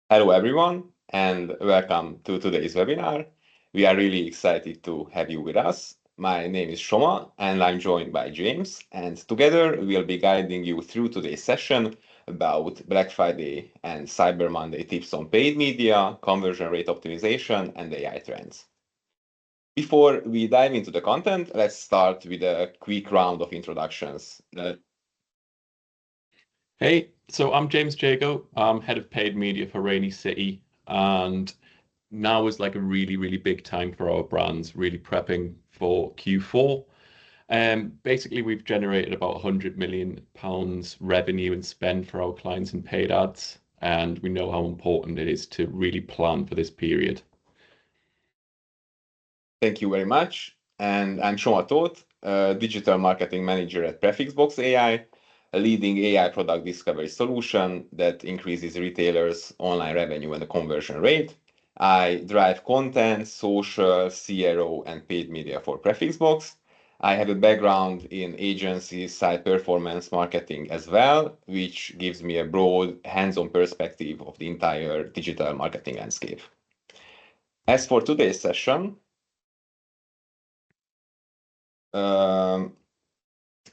Hello, everyone, and welcome to today's webinar. We are really excited to have you with us. My name is Shoma, and I'm joined by James, and together we'll be guiding you through today's session about Black Friday and Cyber Monday tips on paid media, conversion rate optimization, and AI trends. Before we dive into the content, let's start with a quick round of introductions. Hey, so I'm James Jago. I'm head of paid media for Rainy City, and now is like a really big time for our brands, really prepping for Q4. Basically, we've generated about £100 million revenue and spend for our clients in paid ads, and we know how important it is to really plan for this period. Thank you very much. And I'm Shoma Toth, digital marketing manager at Prefixbox AI, a leading AI product discovery solution that increases retailers' online revenue and the conversion rate. I drive content, social, CRO, and paid media for Prefixbox. I have a background in agency side performance marketing as well, which gives me a broad, hands-on perspective of the entire digital marketing landscape. As for today's session, Um,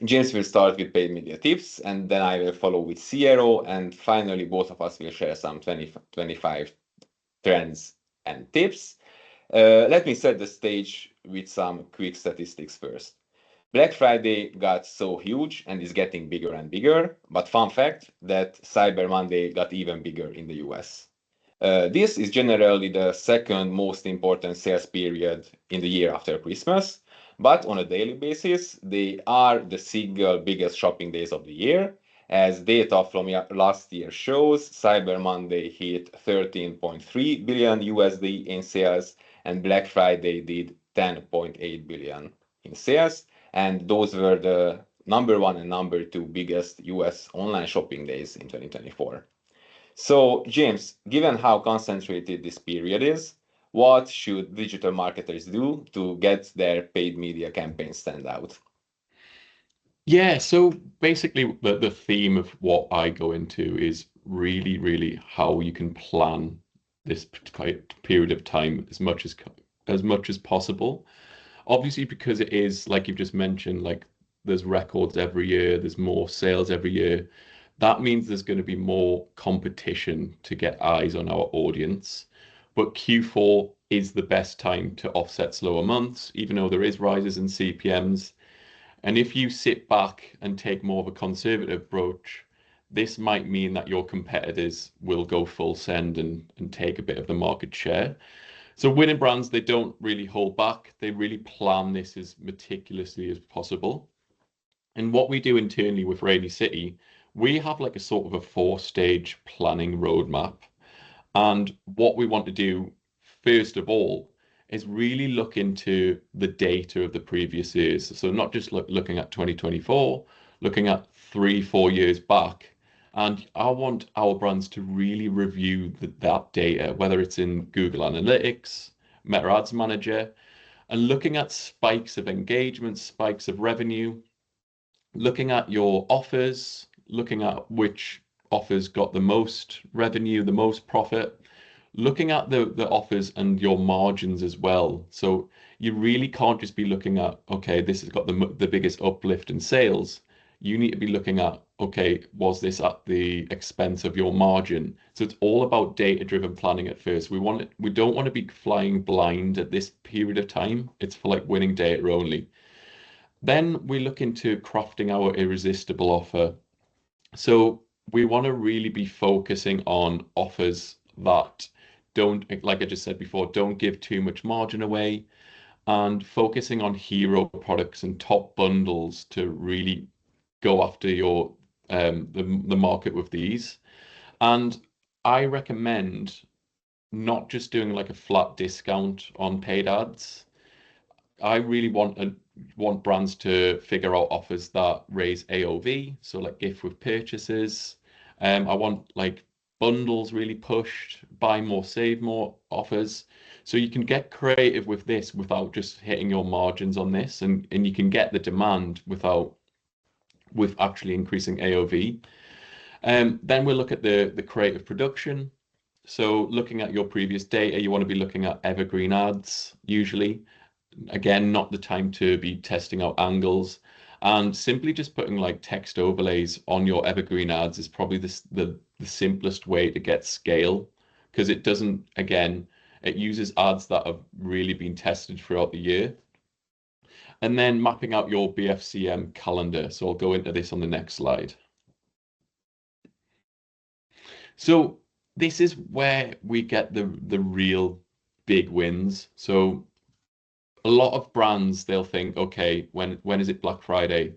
James will start with paid media tips, and then I will follow with CRO, and finally, both of us will share some 25 trends and tips. Let me set the stage with some quick statistics first. Black Friday got so huge and is getting bigger and bigger, but fun fact that Cyber Monday got even bigger in the US. This is generally the second most important sales period in the year after Christmas, but on a daily basis, they are the single biggest shopping days of the year. As data from last year shows, Cyber Monday hit 13.3 billion USD in sales, and Black Friday did 10.8 billion in sales, and those were the number one and number two biggest US online shopping days in 2024. So, James, given how concentrated this period is, what should digital marketers do to get their paid media campaigns stand out? Yeah, so basically the theme of what I go into is really how you can plan this period of time as much as possible. Obviously, because it is like you've just mentioned, like there's records every year, there's more sales every year. That means there's going to be more competition to get eyes on our audience. But Q4 is the best time to offset slower months, even though there is rises in CPMs. And if you sit back and take more of a conservative approach, this might mean that your competitors will go full send and take a bit of the market share. So winning brands, they don't really hold back. They really plan this as meticulously as possible. And what we do internally with Rainy City, we have like a sort of a four-stage planning roadmap. And what we want to do, first of all, is really look into the data of the previous years. So not just looking at 2024, looking at 3, 4 years back. And I want our brands to really review that data, whether it's in Google Analytics, Meta Ads Manager, and looking at spikes of engagement, spikes of revenue, looking at your offers, looking at which offers got the most revenue, the most profit, looking at the offers and your margins as well. So you really can't just be looking at, okay, this has got the biggest uplift in sales. You need to be looking at, okay, was this at the expense of your margin? So it's all about data-driven planning at first. We don't want to be flying blind at this period of time. It's for like winning data only. Then we look into crafting our irresistible offer. So we want to really be focusing on offers that don't, like I just said before, don't give too much margin away, and focusing on hero products and top bundles to really go after your the market with these. And I recommend not just doing like a flat discount on paid ads. I really want brands to figure out offers that raise AOV, so like gift with purchases. I want like bundles really pushed, buy more, save more offers. So you can get creative with this without just hitting your margins on this, and you can get the demand with actually increasing AOV. Then we'll look at the creative production. So looking at your previous data, you want to be looking at evergreen ads usually. Again, not the time to be testing out angles. And simply just putting like text overlays on your evergreen ads is probably the simplest way to get scale, because it doesn't, again, it uses ads that have really been tested throughout the year. And then mapping out your BFCM calendar. So I'll go into this on the next slide. So this is where we get the real big wins. So a lot of brands, they'll think, okay, when is it Black Friday?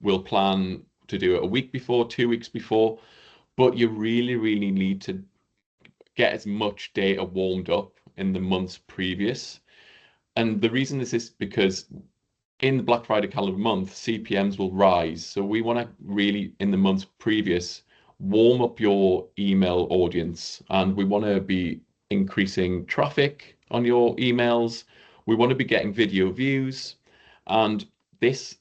We'll plan to do it a week before, 2 weeks before, but you really, really need to get as much data warmed up in the months previous. And the reason this is because in the Black Friday calendar month, CPMs will rise. So we want to really, in the months previous, warm up your email audience, and we want to be increasing traffic on your emails. We want to be getting video views, and this,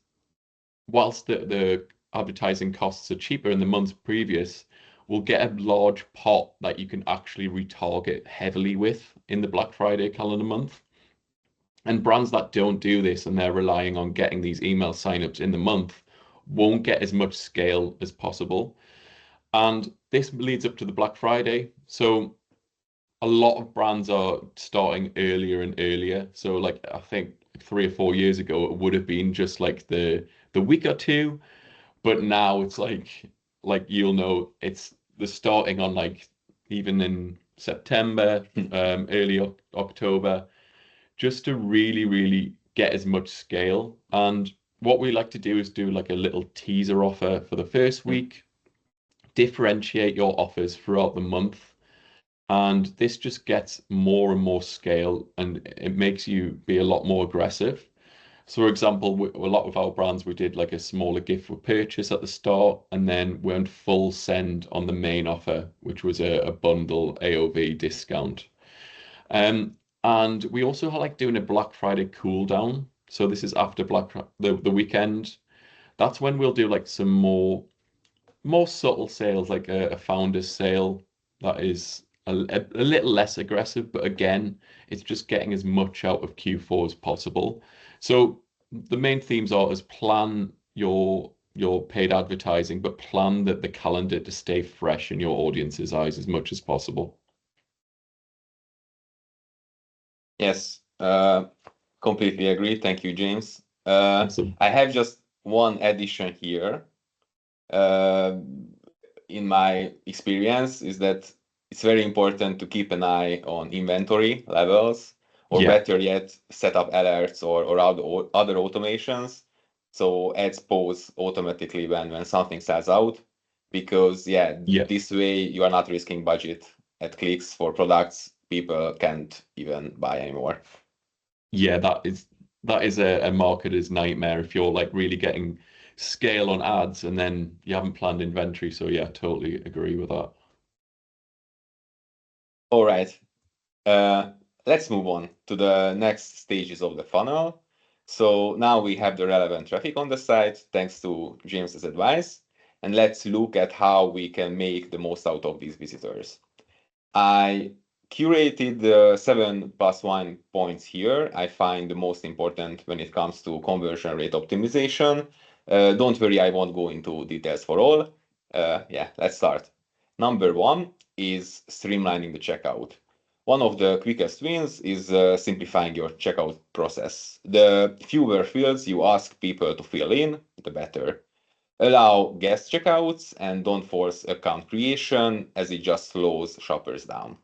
whilst the advertising costs are cheaper in the months previous, will get a large pot that you can actually retarget heavily with in the Black Friday calendar month. And brands that don't do this and they're relying on getting these email signups in the month won't get as much scale as possible. And this leads up to the Black Friday. So a lot of brands are starting earlier and earlier. So like I think 3 or 4 years ago, it would have been just like the week or two, but now it's like you'll know it's the starting on like even in September, early October, just to really, really get as much scale. And what we like to do is do like a little teaser offer for the first week, differentiate your offers throughout the month. And this just gets more and more scale, and it makes you be a lot more aggressive. So, for example, a lot of our brands, we did like a smaller gift for purchase at the start, and then went full send on the main offer, which was a bundle AOV discount. And we also like doing a Black Friday cool down. So this is after the weekend. That's when we'll do like some more subtle sales, like a founder's sale that is a little less aggressive, but again, it's just getting as much out of Q4 as possible. So the main themes are is plan your paid advertising, but plan that the calendar to stay fresh in your audience's eyes as much as possible. Yes, completely agree. Thank you, James. Awesome. I have just one addition here. In my experience, is that it's very important to keep an eye on inventory levels, or Yeah. better yet, set up alerts or other automations. So ads pause automatically when something sells out, because Yeah. this way you are not risking budget at clicks for products people can't even buy anymore. Yeah, that is a marketer's nightmare if you're like really getting scale on ads and then you haven't planned inventory. So yeah, totally agree with that. All right. Let's move on to the next stages of the funnel. So now we have the relevant traffic on the site, thanks to James's advice. And let's look at how we can make the most out of these visitors. I curated the 7+1 points here. I find the most important when it comes to conversion rate optimization. Don't worry, I won't go into details for all. Let's start. Number 1 is streamlining the checkout. One of the quickest wins is simplifying your checkout process. The fewer fields you ask people to fill in, the better. Allow guest checkouts and don't force account creation, as it just slows shoppers down.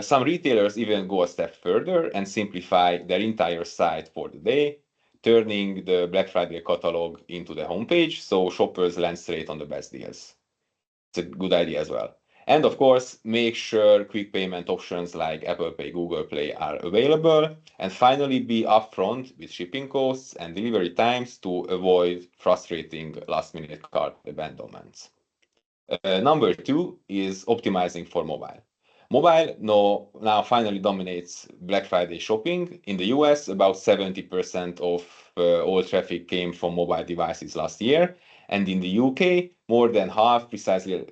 Some retailers even go a step further and simplify their entire site for the day, turning the Black Friday catalog into the homepage so shoppers land straight on the best deals. It's a good idea as well. And of course, make sure quick payment options like Apple Pay, Google Play are available. And finally, be upfront with shipping costs and delivery times to avoid frustrating last-minute cart abandonments. Number 2 is optimizing for mobile. Mobile now finally dominates Black Friday shopping. In the US, about 70% of all traffic came from mobile devices last year. And in the UK, more than half, precisely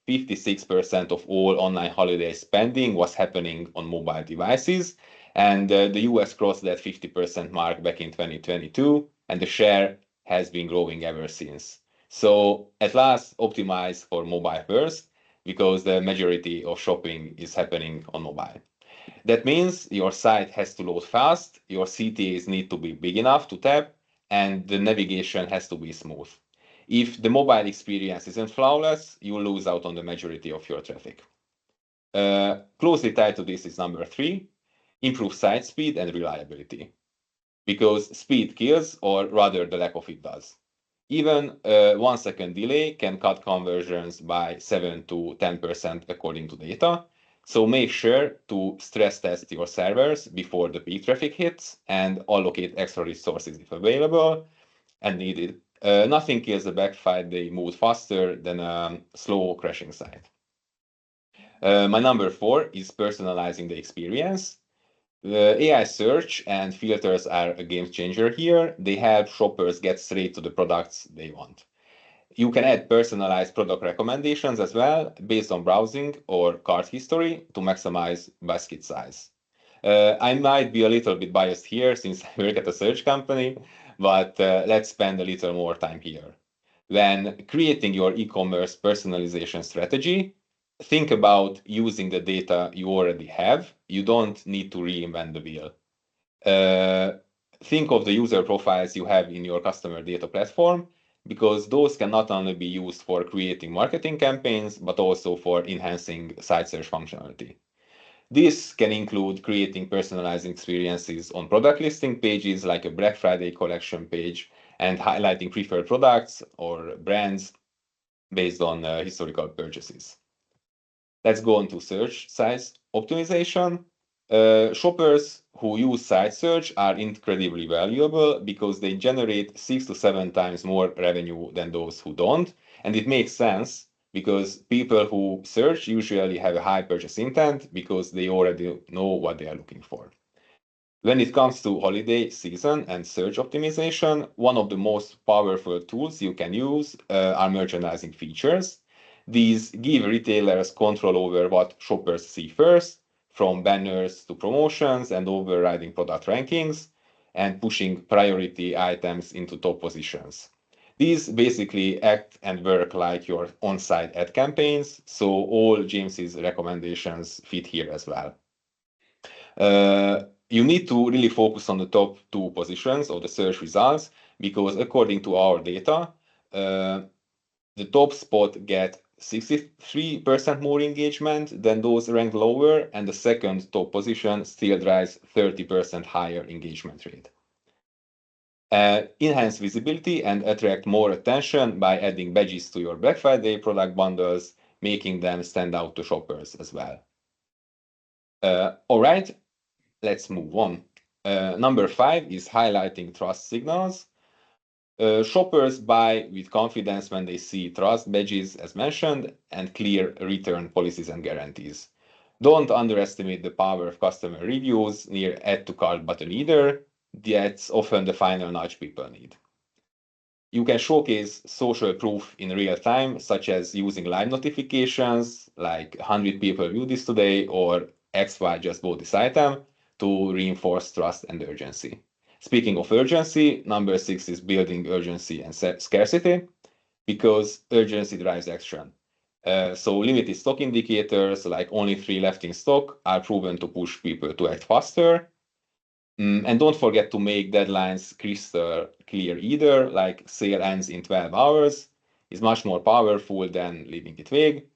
56% of all online holiday spending was happening on mobile devices, and the US crossed that 50% mark back in 2022, and the share has been growing ever since. So at last, optimize for mobile first, because the majority of shopping is happening on mobile. That means your site has to load fast, your CTAs need to be big enough to tap, and the navigation has to be smooth. If the mobile experience isn't flawless, you lose out on the majority of your traffic. Closely tied to this is number 3, improve site speed and reliability. Because speed kills, or rather the lack of it does. Even a 1 second delay can cut conversions by 7 to 10% according to data. So make sure to stress test your servers before the peak traffic hits and allocate extra resources if available and needed. Nothing kills a Black Friday mood faster than a slow crashing site. My number 4 is personalizing the experience. The AI search and filters are a game changer here. They help shoppers get straight to the products they want. You can add personalized product recommendations as well, based on browsing or cart history, to maximize basket size. I might be a little bit biased here since I work at a search company, but let's spend a little more time here. When creating your e-commerce personalization strategy, think about using the data you already have. You don't need to reinvent the wheel. Think of the user profiles you have in your customer data platform, because those can not only be used for creating marketing campaigns, but also for enhancing site search functionality. This can include creating personalized experiences on product listing pages, like a Black Friday collection page, and highlighting preferred products or brands based on historical purchases. Let's go on to search size optimization. Shoppers who use site search are incredibly valuable because they generate 6 to 7 times more revenue than those who don't. And it makes sense because people who search usually have a high purchase intent because they already know what they are looking for. When it comes to holiday season and search optimization, one of the most powerful tools you can use are merchandising features. These give retailers control over what shoppers see first, from banners to promotions and overriding product rankings, and pushing priority items into top positions. These basically act and work like your on-site ad campaigns, so all James's recommendations fit here as well. You need to really focus on the top 2 positions of the search results, because according to our data, the top spot get 63% more engagement than those ranked lower, and the second top position still drives 30% higher engagement rate. Enhance visibility and attract more attention by adding badges to your Black Friday product bundles, making them stand out to shoppers as well. All right, let's move on. Number 5 is highlighting trust signals. Shoppers buy with confidence when they see trust badges, as mentioned, and clear return policies and guarantees. Don't underestimate the power of customer reviews near add to cart button either. That's often the final nudge people need. You can showcase social proof in real time, such as using live notifications, like 100 people viewed this today, or XY just bought this item, to reinforce trust and urgency. Speaking of urgency, number 6 is building urgency and scarcity, because urgency drives action. So limited stock indicators, like only 3 left in stock, are proven to push people to act faster. And don't forget to make deadlines crystal clear either, like sale ends in 12 hours is much more powerful than leaving it vague.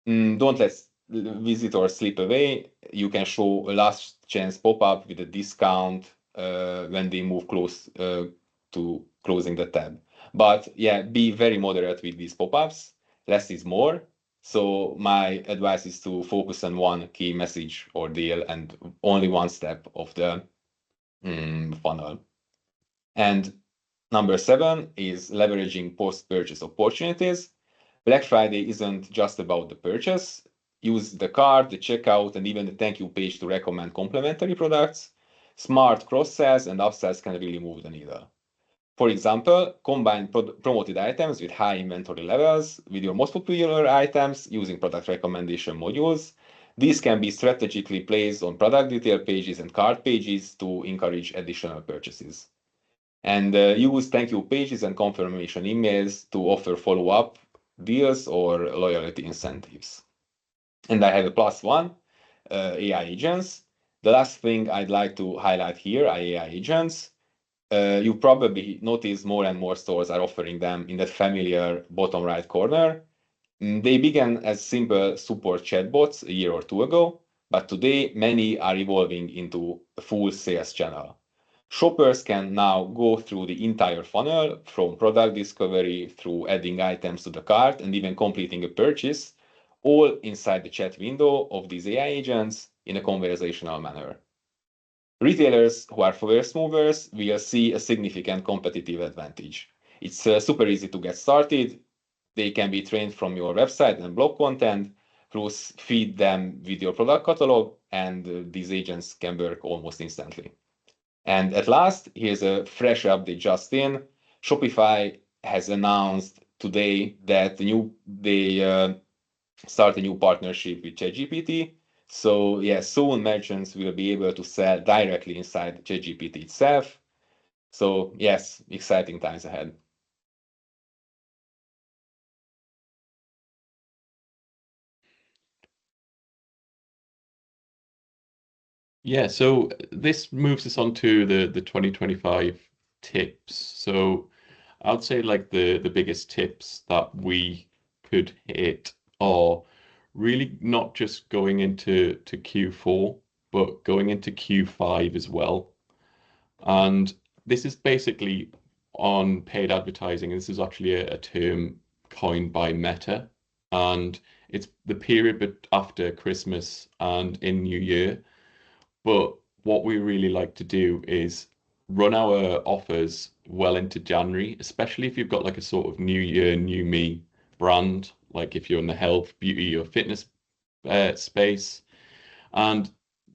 Don't let visitors slip away. You can show a last chance pop-up with a discount when they move close to closing the tab. But yeah, be very moderate with these pop-ups. Less is more. So my advice is to focus on one key message or deal and only one step of the funnel. And number 7 is leveraging post-purchase opportunities. Black Friday isn't just about the purchase. Use the cart, the checkout, and even the thank you page to recommend complementary products. Smart cross-sells and upsells can really move the needle. For example, combine promoted items with high inventory levels with your most popular items using product recommendation modules. These can be strategically placed on product detail pages and cart pages to encourage additional purchases. And use thank you pages and confirmation emails to offer follow-up deals or loyalty incentives. And I have a plus one, AI agents. The last thing I'd like to highlight here are AI agents. You probably notice more and more stores are offering them in that familiar bottom right corner. They began as simple support chatbots a year or two ago, but today many are evolving into a full sales channel. Shoppers can now go through the entire funnel from product discovery through adding items to the cart and even completing a purchase, all inside the chat window of these AI agents in a conversational manner. Retailers who are first movers will see a significant competitive advantage. It's super easy to get started. They can be trained from your website and blog content, plus feed them with your product catalog, and these agents can work almost instantly. And at last, here's a fresh update just in. Shopify has announced today that they start a new partnership with ChatGPT. So yes, soon merchants will be able to sell directly inside ChatGPT itself. So yes, exciting times ahead. Yeah, so this moves us on to the 2025 tips. So I'd say like the biggest tips that we could hit are really not just going into Q4, but going into Q5 as well. And this is basically on paid advertising. This is actually a term coined by Meta, and it's the period after Christmas and in New Year. But what we really like to do is run our offers well into January, especially if you've got like a sort of new year, new me brand, like if you're in the health, beauty, or fitness space. And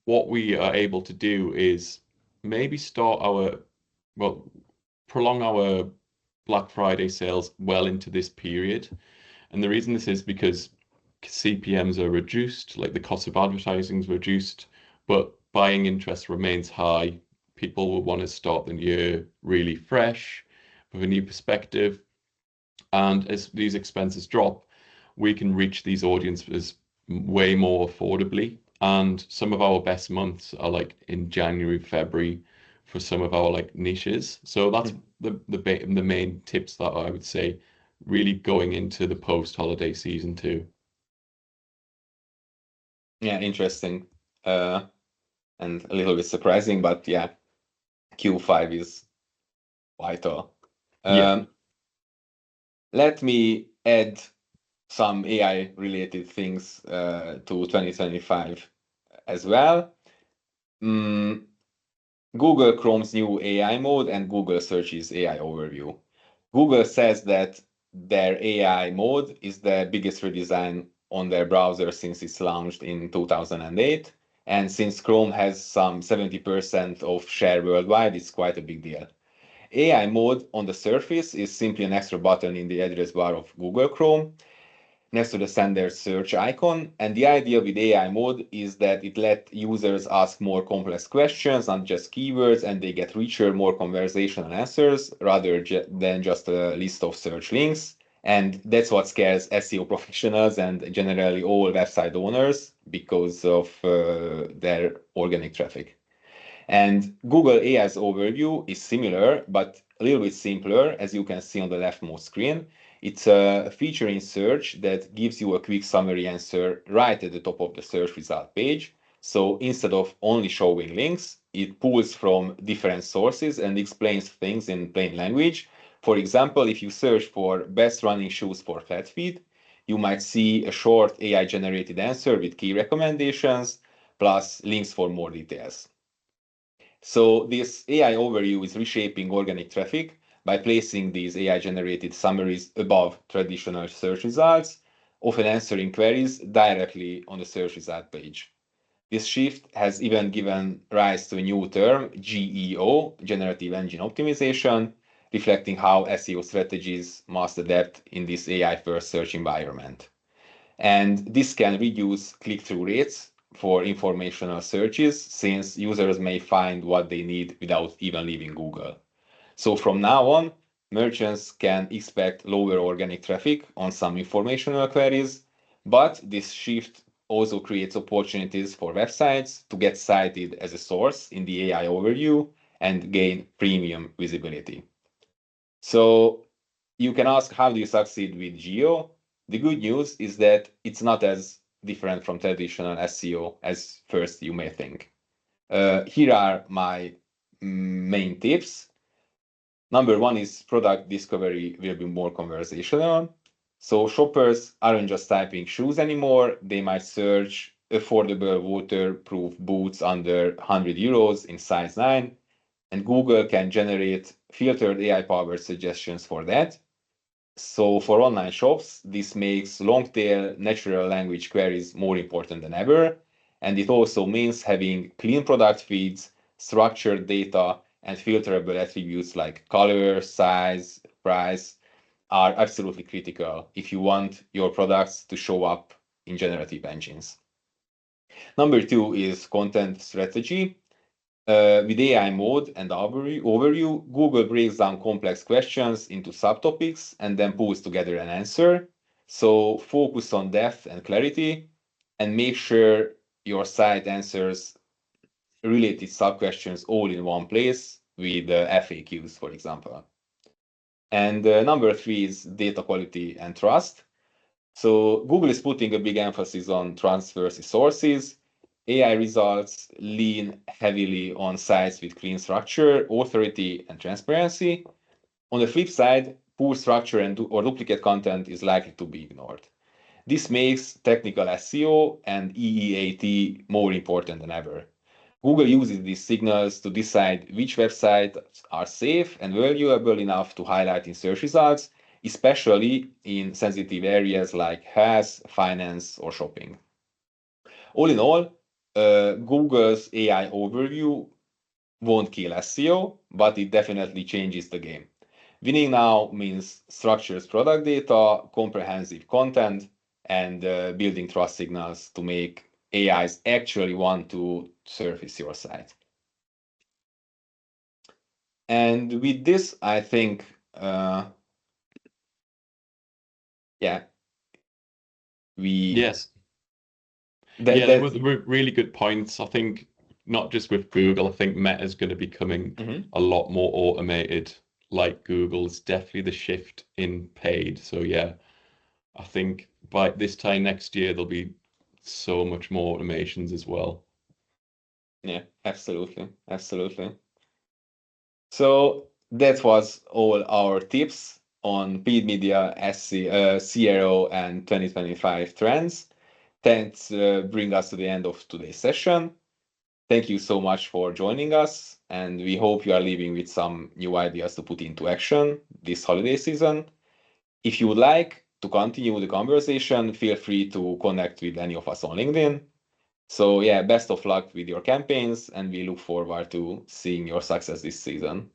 what we are able to do is maybe well, prolong our Black Friday sales well into this period. And the reason this is because CPMs are reduced, like the cost of advertising is reduced, but buying interest remains high. People will want to start the year really fresh with a new perspective. And as these expenses drop, we can reach these audiences way more affordably. And some of our best months are like in January, February for some of our like niches. So that's the main tips that I would say really going into the post-holiday season too. Yeah, interesting. And a little bit surprising, but yeah, Q5 is vital. Yeah. Let me add some AI related things to 2025 as well. Google Chrome's new AI mode and Google Search's AI overview. Google says that their AI mode is the biggest redesign on their browser since it's launched in 2008. And since Chrome has some 70% of share worldwide, it's quite a big deal. AI mode on the surface is simply an extra button in the address bar of Google Chrome next to the standard search icon. And the idea with AI mode is that it lets users ask more complex questions, not just keywords, and they get richer, more conversational answers rather than just a list of search links. And that's what scares SEO professionals and generally all website owners because of their organic traffic. And Google AI's overview is similar, but a little bit simpler, as you can see on the leftmost screen. It's a feature in search that gives you a quick summary answer right at the top of the search result page. So instead of only showing links, it pulls from different sources and explains things in plain language. For example, if you search for best running shoes for flat feet, you might see a short AI generated answer with key recommendations plus links for more details. So this AI overview is reshaping organic traffic by placing these AI-generated summaries above traditional search results, often answering queries directly on the search result page. This shift has even given rise to a new term, GEO, Generative Engine Optimization, reflecting how SEO strategies must adapt in this AI-first search environment. And this can reduce click-through rates for informational searches, since users may find what they need without even leaving Google. So from now on, merchants can expect lower organic traffic on some informational queries, but this shift also creates opportunities for websites to get cited as a source in the AI overview and gain premium visibility. So you can ask, how do you succeed with geo? The good news is that it's not as different from traditional SEO as first you may think. Here are my main tips. Number one is product discovery will be more conversational. So shoppers aren't just typing shoes anymore. They might search affordable waterproof boots under 100 euros in size 9, and Google can generate filtered AI-powered suggestions for that. So for online shops, this makes long-tail natural language queries more important than ever. And it also means having clean product feeds, structured data, and filterable attributes like color, size, price are absolutely critical if you want your products to show up in generative engines. Number two is content strategy. With AI mode and overview, Google breaks down complex questions into subtopics and then pulls together an answer. So focus on depth and clarity, and make sure your site answers related sub-questions all in one place with FAQs, for example. And number three is data quality and trust. So Google is putting a big emphasis on trust versus sources. AI results lean heavily on sites with clean structure, authority, and transparency. On the flip side, poor structure or duplicate content is likely to be ignored. This makes technical SEO and EEAT more important than ever. Google uses these signals to decide which websites are safe and valuable enough to highlight in search results, especially in sensitive areas like health, finance, or shopping. All in all, Google's AI overview won't kill SEO, but it definitely changes the game. Winning now means structured product data, comprehensive content, and building trust signals to make AIs actually want to surface your site. And with this, I think, Yes. That, They were really good points. I think not just with Google, I think Meta is going to be becoming a lot more automated like Google. It's definitely the shift in paid. So yeah, I think by this time next year, there'll be so much more automations as well. Yeah, absolutely. Absolutely. So that was all our tips on paid media, CRO, and 2025 trends. Thanks, bring us to the end of today's session. Thank you so much for joining us, and we hope you are leaving with some new ideas to put into action this holiday season. If you would like to continue the conversation, feel free to connect with any of us on LinkedIn. So yeah, best of luck with your campaigns, and we look forward to seeing your success this season.